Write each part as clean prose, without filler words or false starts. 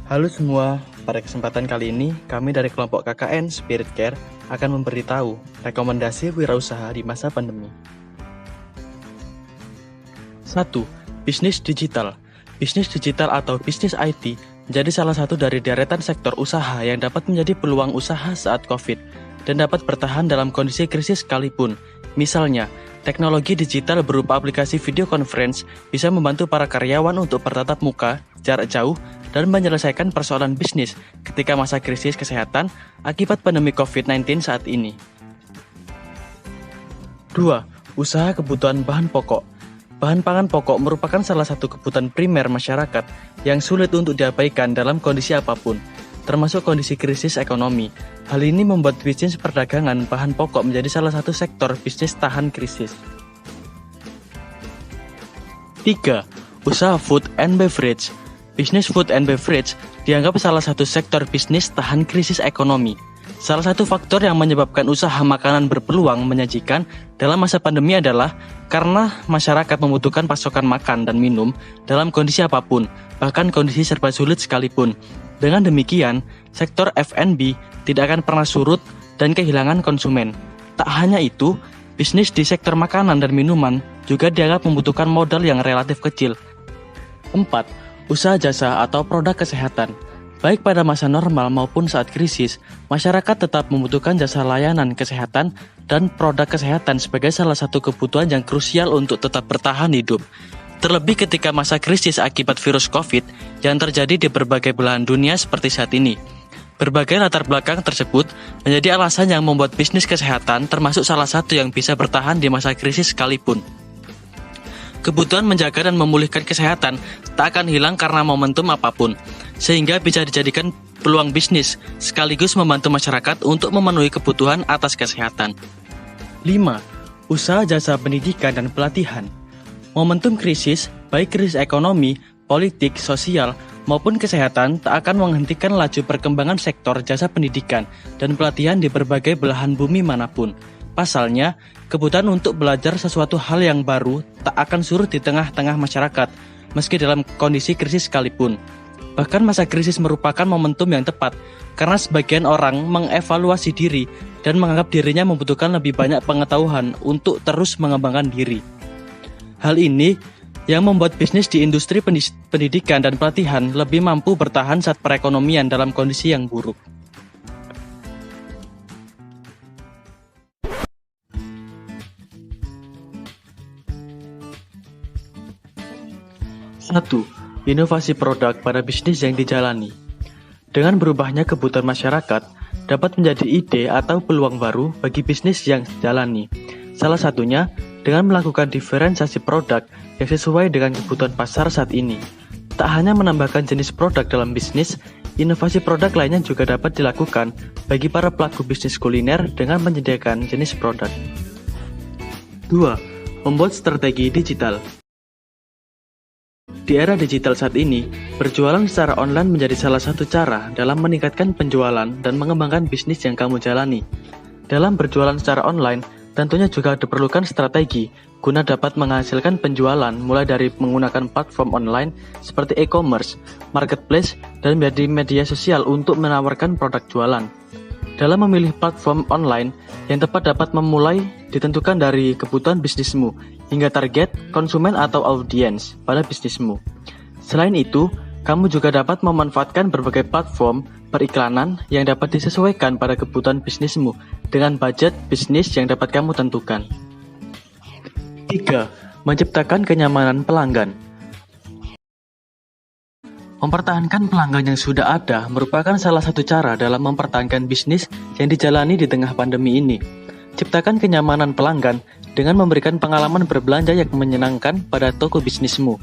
Halo semua, pada kesempatan kali ini kami dari kelompok KKN Spirit Care akan memberitahu rekomendasi wirausaha di masa pandemi. 1. Bisnis digital. Bisnis digital atau bisnis IT menjadi salah satu dari deretan sektor usaha yang dapat menjadi peluang usaha saat COVID dan dapat bertahan dalam kondisi krisis sekalipun. Misalnya, teknologi digital berupa aplikasi video conference bisa membantu para karyawan untuk bertatap muka, jarak jauh, dan menyelesaikan persoalan bisnis ketika masa krisis kesehatan akibat pandemi COVID-19 saat ini. 2. Usaha kebutuhan bahan pokok. Bahan pangan pokok merupakan salah satu kebutuhan primer masyarakat yang sulit untuk diabaikan dalam kondisi apapun, termasuk kondisi krisis ekonomi. Hal ini membuat bisnis perdagangan bahan pokok menjadi salah satu sektor bisnis tahan krisis. 3. Usaha food and beverage. Bisnis food and beverage dianggap salah satu sektor bisnis tahan krisis ekonomi. Salah satu faktor yang menyebabkan usaha makanan berpeluang menyajikan dalam masa pandemi adalah karena masyarakat membutuhkan pasokan makan dan minum dalam kondisi apapun, bahkan kondisi serba sulit sekalipun. Dengan demikian, sektor F&B tidak akan pernah surut dan kehilangan konsumen. Tak hanya itu, bisnis di sektor makanan dan minuman juga dianggap membutuhkan modal yang relatif kecil. 4. Usaha jasa atau produk kesehatan. Baik pada masa normal maupun saat krisis, masyarakat tetap membutuhkan jasa layanan kesehatan dan produk kesehatan sebagai salah satu kebutuhan yang krusial untuk tetap bertahan hidup. Terlebih ketika masa krisis akibat virus COVID yang terjadi di berbagai belahan dunia seperti saat ini. Berbagai latar belakang tersebut menjadi alasan yang membuat bisnis kesehatan termasuk salah satu yang bisa bertahan di masa krisis sekalipun. Kebutuhan menjaga dan memulihkan kesehatan tak akan hilang karena momentum apapun, sehingga bisa dijadikan peluang bisnis, sekaligus membantu masyarakat untuk memenuhi kebutuhan atas kesehatan. 5. Usaha jasa pendidikan dan pelatihan. Momentum krisis, baik krisis ekonomi, politik, sosial, maupun kesehatan tak akan menghentikan laju perkembangan sektor jasa pendidikan dan pelatihan di berbagai belahan bumi manapun. Pasalnya, kebutuhan untuk belajar sesuatu hal yang baru tak akan surut di tengah-tengah masyarakat, meski dalam kondisi krisis sekalipun. Bahkan masa krisis merupakan momentum yang tepat, karena sebagian orang mengevaluasi diri dan menganggap dirinya membutuhkan lebih banyak pengetahuan untuk terus mengembangkan diri. Hal ini yang membuat bisnis di industri pendidikan dan pelatihan lebih mampu bertahan saat perekonomian dalam kondisi yang buruk. 1. Inovasi produk pada bisnis yang dijalani. Dengan berubahnya kebutuhan masyarakat, dapat menjadi ide atau peluang baru bagi bisnis yang dijalani. Salah satunya dengan melakukan diferensiasi produk yang sesuai dengan kebutuhan pasar saat ini. Tak hanya menambahkan jenis produk dalam bisnis, inovasi produk lainnya juga dapat dilakukan bagi para pelaku bisnis kuliner dengan menyediakan jenis produk. 2. Membuat strategi digital. Di era digital saat ini, berjualan secara online menjadi salah satu cara dalam meningkatkan penjualan dan mengembangkan bisnis yang kamu jalani. Dalam berjualan secara online, tentunya juga diperlukan strategi guna dapat menghasilkan penjualan mulai dari menggunakan platform online seperti e-commerce, marketplace, dan media sosial untuk menawarkan produk jualan. Dalam memilih platform online yang tepat dapat memulai ditentukan dari kebutuhan bisnismu hingga target konsumen atau audiens pada bisnismu. Selain itu, kamu juga dapat memanfaatkan berbagai platform periklanan yang dapat disesuaikan pada kebutuhan bisnismu dengan budget bisnis yang dapat kamu tentukan. 3. Menciptakan kenyamanan pelanggan. Mempertahankan pelanggan yang sudah ada merupakan salah satu cara dalam mempertahankan bisnis yang dijalani di tengah pandemi ini. Ciptakan kenyamanan pelanggan dengan memberikan pengalaman berbelanja yang menyenangkan pada toko bisnismu.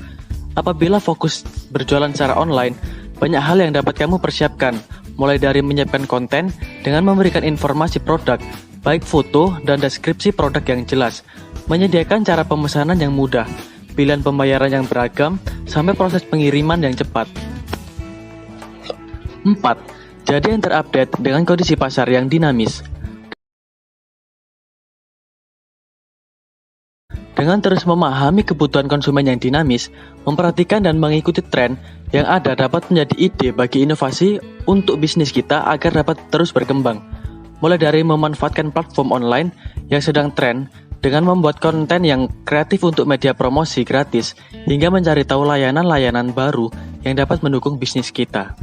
Apabila fokus berjualan secara online, banyak hal yang dapat kamu persiapkan, mulai dari menyiapkan konten dengan memberikan informasi produk, baik foto dan deskripsi produk yang jelas, menyediakan cara pemesanan yang mudah, pilihan pembayaran yang beragam, sampai proses pengiriman yang cepat. 4. Jadi yang terupdate dengan kondisi pasar yang dinamis. Dengan terus memahami kebutuhan konsumen yang dinamis, memperhatikan dan mengikuti tren yang ada dapat menjadi ide bagi inovasi untuk bisnis kita agar dapat terus berkembang. Mulai dari memanfaatkan platform online yang sedang tren dengan membuat konten yang kreatif untuk media promosi gratis hingga mencari tahu layanan-layanan baru yang dapat mendukung bisnis kita.